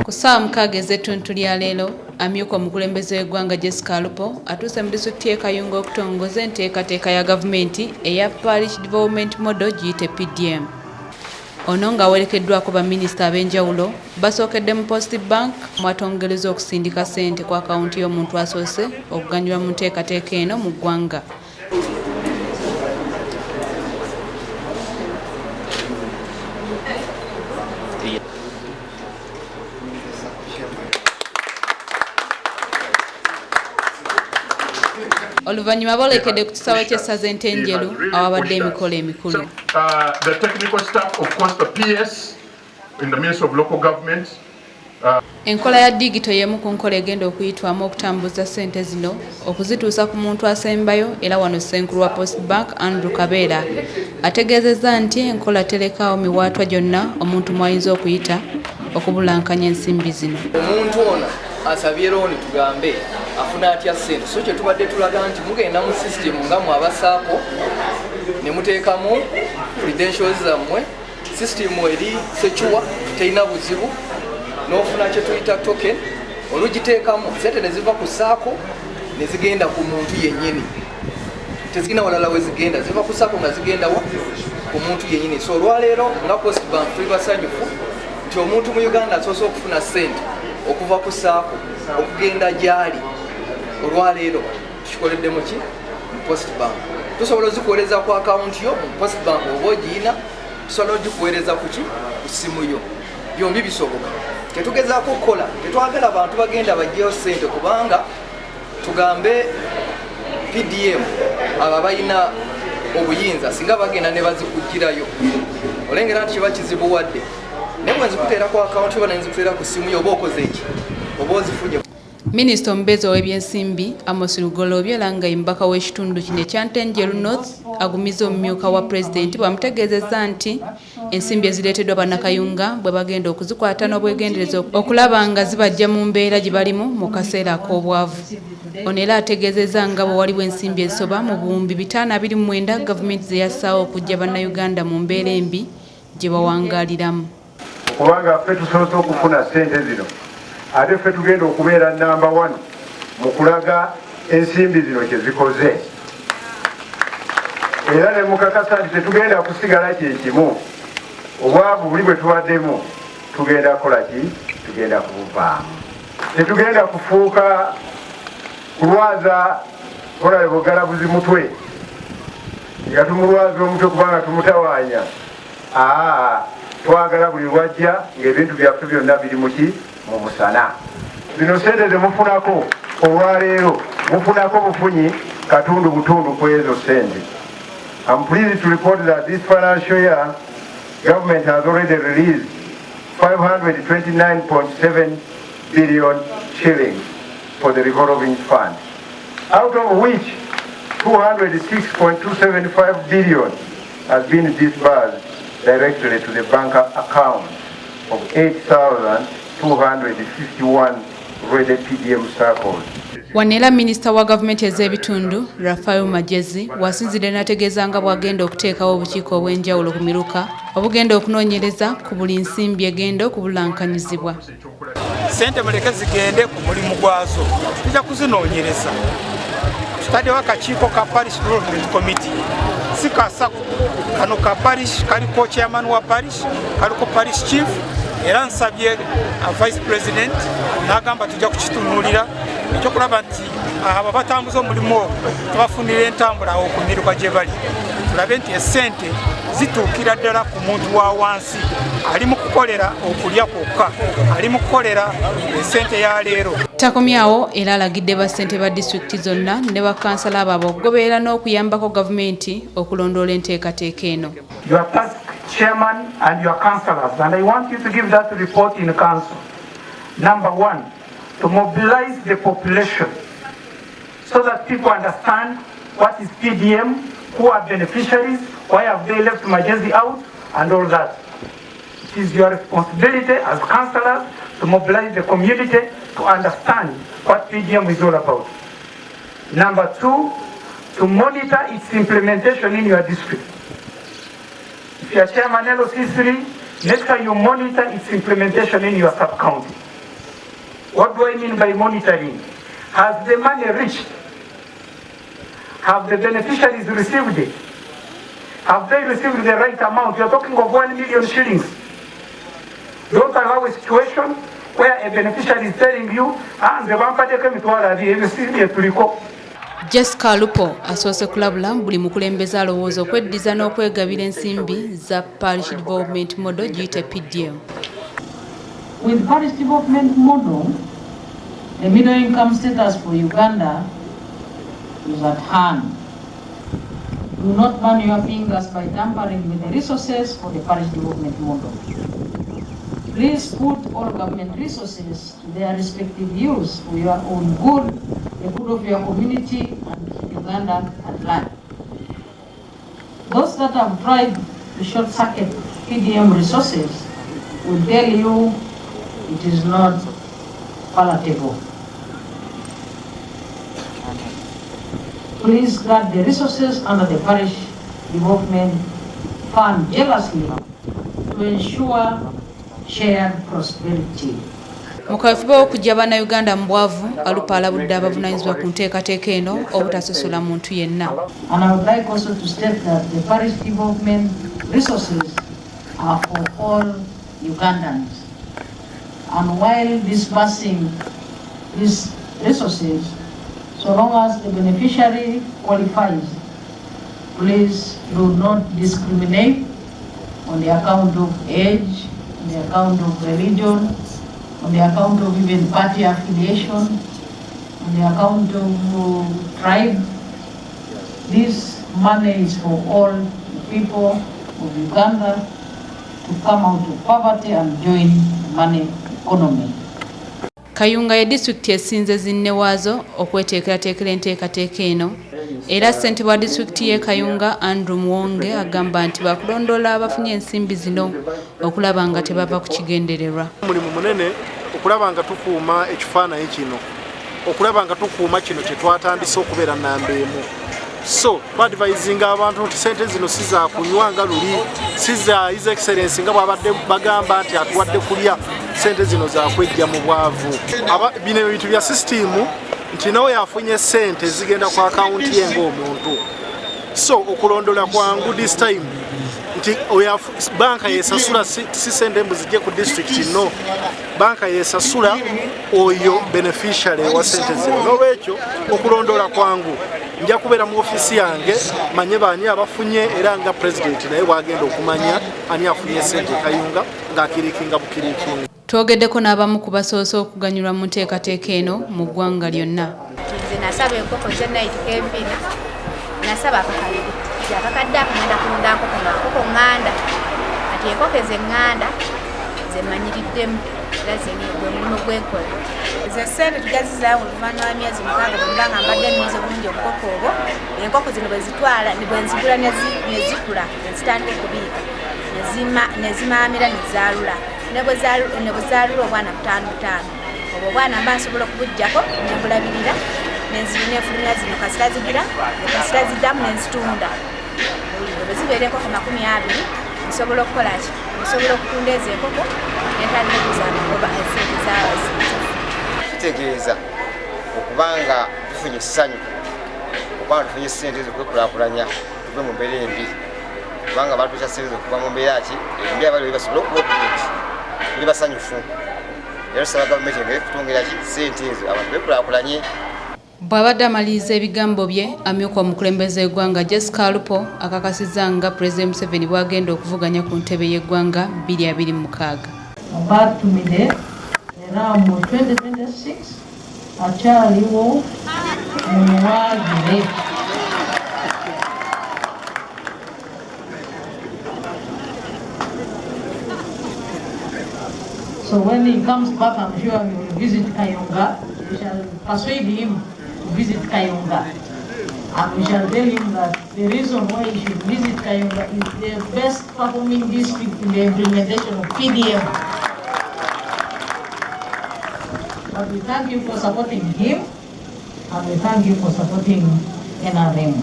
Ku ssaawa mukaaga ez'ettuntu lya leero, Amyuuka omukulembeze w'eggwanga Jessica Alupo atuuse mu disitulikiti y'e Kayunga okutongoza enteekateeka ya gavumenti eya Parish Development Model giyite PDM. Ono ng'awerekeddwako baminisita ab'enjawulo basookedde mu Post Bank mwatongereza okusindika ssente ku akawunti y'omuntu asoose okuganyulwa mu nteekateeka eno mu ggwanga. Oluvannyuma boolekedde ku kisaawe ky'essaza Entenjeru awabadde emikolo emikulu. The technical staff, of course, the PS in the Ministry of Local Government. Enkola ya digito y'emu ku nkola egenda okuyitwamu okutambuza ssente zino okuzituusa ku muntu asembayo era wano Ssenkulu wa Post Bank Andrew Kabeera ategeezezza nti enkola terekaawo miwaatwa gyonna omuntu mwayinza okuyita okubulankanya ensimbi zino. Omuntu ono asabye looni tugambe afuna atya ssente so kye tubadde tulaga nti mugenda mu system nga mwabasaako ne muteekamu credentials zammwe system eri secure terina buzibu n'ofuna kye tuyita token olugiteekamu ssente ne ziva ku saako ne zigenda ku muntu yennyini tezigenda walala we zigenda ziva ku saako nga zigenda wa ku muntu yennyini. So olwaleero nga Post Bank tuli basanyufu nti omuntu mu Uganda asoose okufuna ssente okuva ku saako okugenda gyali olwaleero tukikoledde mu ki mu Post Bank. Tusobola ozikuweereza ku akawunti yo mu Post Bank oba ogiyina, tusobola ogikuweereza ku ki ku ssimu yo, byombi bisoboka. Tetugezaako kukola tetwagala abantu bagenda bajjeyo ssente kubanga tugambe PDM abo balina obuyinza singa bagenda ne bazikugirayo olengera nti kiba kizibuwadde naye bwe nzikuteera ku akawunti oba nenzikuteera ku ssimu yo oba okoze eki oba ozifunye. Minisita omubeezi ow'ebyensimbi Amos Lugolobye era nga mbaka w'ekitundu kino ekya Ntenjeru North agumiza omumyuka wa Pulezidenti bwamutegeezezza nti ensimbi ezireeteddwa bannakayunga bwe bagenda okuzikwata n'obwegendereza okulaba nga zibajja mu mbeera gye balimu mu kaseera ak'obwavu. Ono era ategeezezza nga bwe waliwo ensimbi ezisoba mu buwumbi 529 gavumenti ze yassaawo okujja bannayuganda mu mbeera embi gye bawangaaliramu. Kubanga ffe tusoose okufuna ssente zino ate ffe tugenda okubeera namba 1 mu kulaga ensimbi zino kye zikoze era ne mukakasa nti tetugenda kusigala kyekimu obwavu buli bwe tubaddemu tugenda kukola ki tugenda kubuvaamu. Tetugenda kufuuka kulwaza olale bugalabuzi mutwe nga tumulwaza omutwe kubanga tumutawaanya. Twagala buli lwajja ng'ebintu byaffe byonna biri mu ki mu musana. Zino ssente ze mufunako olwaleero mufunako bufunyi katundu butundu ku ezo ssente. I'm pleased to report that this financial year government has already released 529.7 billion shillings for the revolving fund, out of which 206.275 billion has been disbursed directly to the bank account of 8,251 ready PDM circles. Wanera minisita wa gavumenti ez'ebitundu Rafael Magezi wasinzidde n'ategeeza nga bw'agenda okuteekawo obukiiko obw'enjawulo ku miruka obugenda okunoonyereza ku buli nsimbi egenda okubulankanyizibwa. Ssente muleke zigende ku mulimu gwazo, tujja kuzinoonyereza. Tutaddewo akakiiko ka Parish Development Committee si kasako kano ka parish kaliko chairman wa parish kaliko parish chief era nsabye vice president n'agamba tujja kukitunuulira ekyokulaba nti abo batambuza omulimu ogwo tubafunira entambula okumiruka gye bali tulabe nti essente zituukira ddala ku muntu wa wansi ali mu kukolera okulya kwokka ali mu kukolera essente ya leero. Takomyawo era alagidde bassente ba disitulikiti zonna ne bakansala baabwe okugoberera n'okuyambako gavumenti okulondoola enteekateeka eno. Your task chairman and your councillors, and I want you to give that report in council. Number 1, to mobilize the population so that people understand what is PDM, who are beneficiaries, why have they left Magezi out, and all that. It is your responsibility as councillors to mobilize the community to understand what PDM is all about. Number 2, to monitor its implementation in your district. If you are chairman LOC3, Make sure you monitor its implementation in your sub-county. What do I mean by monitoring? Has the money reached? Have the beneficiaries received it? Have they received the right amount? You are talking of 1 million shillings. Don't allow a situation where a beneficiary is telling you, the Jessica Alupo asoose kulabula buli mukulembeze alowooza okweddiza n'okwegabira ensimbi za parish development model giyite PDM. With parish development model, the middle income status for Uganda is at hand. Do not burn your fingers by tampering with the resources for the parish development model. Please put all government resources to their respective use for your own good, the good of your community and Uganda at large. Those that have tried to short-circuit PDM resources will tell you it is not palatable. Please guard the resources under the parish development fund jealously to ensure shared prosperity. Mu kafuba okujja bannayuganda mu bwavu, Alupo alabudde abavunaanyizibwa ku nteekateeka eno obutasosola muntu yenna. And I would like also to state that the parish development resources are for all Ugandans. And while disbursing these resources, so long as the beneficiary qualifies, please do not discriminate on the account of age, on the account of religion, on the account of even party affiliation, on the account of tribe. This money is for all the people of Uganda to come out of poverty and join the money economy. Kayunga ye disitulikiti esinze zinne waazo okweteekerateekera enteekateeka eno, era ssentebe wa disitulikiti y'e Kayunga Andrew Muwonge agamba nti bakulondoola abafunye ensimbi zino okulaba nga tebava ku kigendererwa. Mulimu munene okulaba nga tukuuma ekifaananyi kino, okulaba nga tukuuma kino kye twatandise okubeera nnamba emu. So twadvisinga abantu nti sente zino si za kunywa nga luli, si za His Excellency nga bwabadde bagamba nti atuwadde kulya, sente zino za kwejja mu bwavu. Bino ebintu bya sisitimu nti nawe yafunye sente zigenda ku akawunti ye ng'omuntu. So okulondola kwangu this time nti banka yesasula si sente mbuzijje ku district no, banka yesasula oyo beneficiary wa sente zino. N'olwekyo okulondola kwangu nja kubeera mu ofisi yange manye baani abafunye, era nga president naye bwagenda okumanya ani afunye sente Kayunga ng'akiriikinga bukiriikinga. Twogeddeko n'abamu ku basoose okuganyulwa mu nteekateeka eno mu ggwanga lyonna. Nze nasaba enkoko ze nayitiko ebiri, nasaba akakaliri akakadde akagenda kulunda nkoko ŋŋanda, kati enkoko ezeŋŋanda zemmanyiriddemu era gwe mulimu gwenkola. Ze ssente tugazizaawo oluvannyuma lwa myezi 6 bwemba nga mbadde nniiza obulungi obukoko obwo. Enkoko zino bwe nzigula ne zikula ne zitandika okubiika ne zimaamira ne zaalula. Ne bwe zaalula obwana 5 obwo obwana mba nsobola okubuggyako ne mbulabirira nefulumira zino kasita zigira kasita ziddamu ne nzitunda. Bwe zibeera enkoko 20 nsobola okukola ki? Nsobola okutunda ezo enkoko netandika okuzaamagoba esente zaazo. Kitegeeza okubanga tufunye essanyu, okubanga tufunye ssente ez'okwekulaakulanya tuve mu mbeera embi, kubanga abantu bekyasente okuva mu mbeera ki embi abaliwo basobola okuba obulungi, tuli basanyufu. Era tusaba gavumenti engeri kutwongera ki ssente ezo abantu bekulaakulanye. Bw'abadde amaliriza ebigambo bye, Amyuuka omukulembeze w'eggwanga Jessica Alupo akakasizza nga Pulezidenti Museveni bw'agenda okuvuganya ku ntebe y'eggwanga 2026. Abatumire era mu 2026 akyaliwo mumuwaagire. So when he comes back, I'm sure he will visit Kayunga. We shall persuade him to visit Kayunga. And we shall tell him that the reason why he should visit Kayunga is the best performing district in the implementation of PDM. But we thank you for supporting him, and we thank you for supporting NRM.